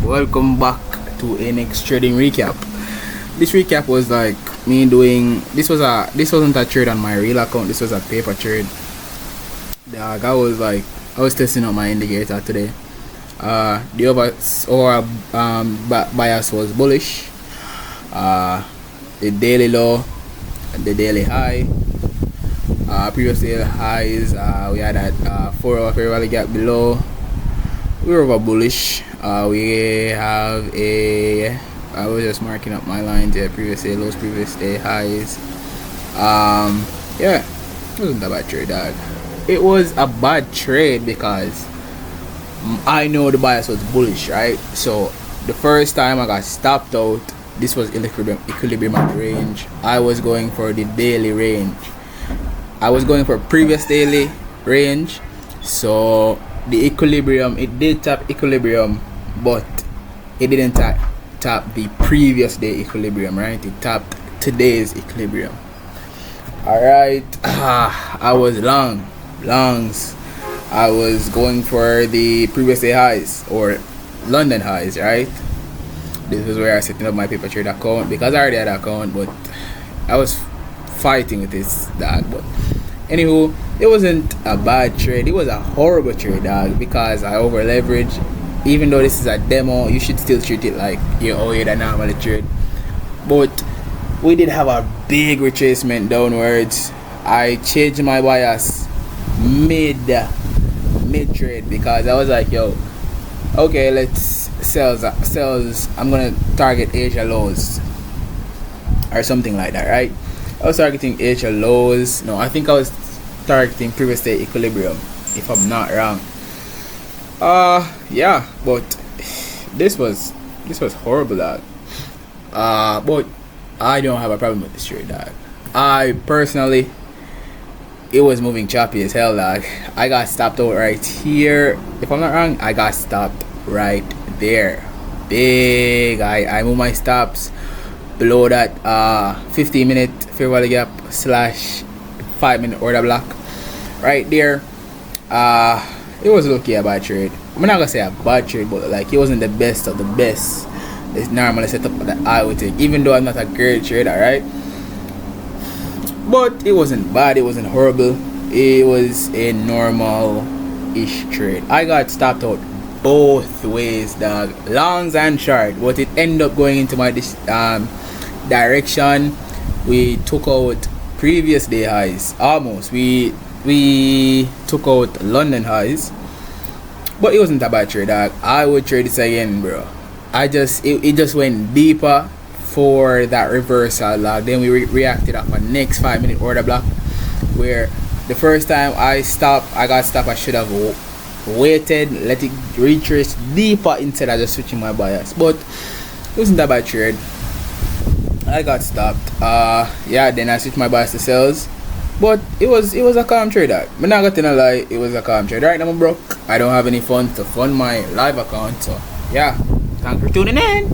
welcome back to a next trading recap. This recap was like me doing this wasn't a trade on my real account, this was a paper trade. I was testing out my indicator today. The overall bias was bullish. The daily low and the daily high. Previous daily highs, we had at 4-hour fair value gap below. We were over bullish. We have I was just marking up my lines there. Previous day lows, previous day highs. Yeah, it wasn't a bad trade, dog. It was a bad trade because I know the bias was bullish, right? So the first time I got stopped out, this was equilibrium at range. I was going for the daily range. I was going for previous daily range. So the equilibrium, it did tap equilibrium, but it didn't tap the previous day equilibrium, right? It tapped today's equilibrium. Alright, I was longs. I was going for the previous day highs or London highs, right? This is where I set up my paper trade account because I already had an account, but I was fighting with this dog. But anywho, it wasn't a bad trade. It was a horrible trade, dog, because I over leveraged. Even though this is a demo, you should still treat it like you owe it a normal trade. But we did have a big retracement downwards. I changed my bias mid trade because I was like, yo, okay, let's sells. I'm gonna target Asia lows or something like that, right? I was targeting Asia lows. No, I think I was targeting previous day equilibrium, if I'm not wrong. Yeah, but this was horrible, dog. But I don't have a problem with this trade, dog. I personally, it was moving choppy as hell, dog. I got stopped out right here. If I'm not wrong, I got stopped right there. Big. I moved my stops below that 15-minute fair value gap / 5-minute order block right there. It was lucky a bad trade. I'm not gonna say a bad trade, but like it wasn't the best of the best. It's normally set up that I would take, even though I'm not a great trader, right? But it wasn't bad, it wasn't horrible. It was a normal-ish trade. I got stopped out both ways, dog, longs and short, but it ended up going into my direction. We took out previous day highs almost. We took out London highs, but it wasn't a bad trade, dog. I would trade this again, bro. It just went deeper for that reversal, dog. Then we reacted off a next 5-minute order block, where the first time I got stopped. I should have waited, let it retrace deeper instead of just switching my bias. But it wasn't a bad trade. I got stopped. Yeah, then I switched my bias to sales. But it was a calm trade, dog. I'm not gonna lie, it was a calm trade. Right now I'm broke. I don't have any funds to fund my live account, so yeah. Thanks for tuning in.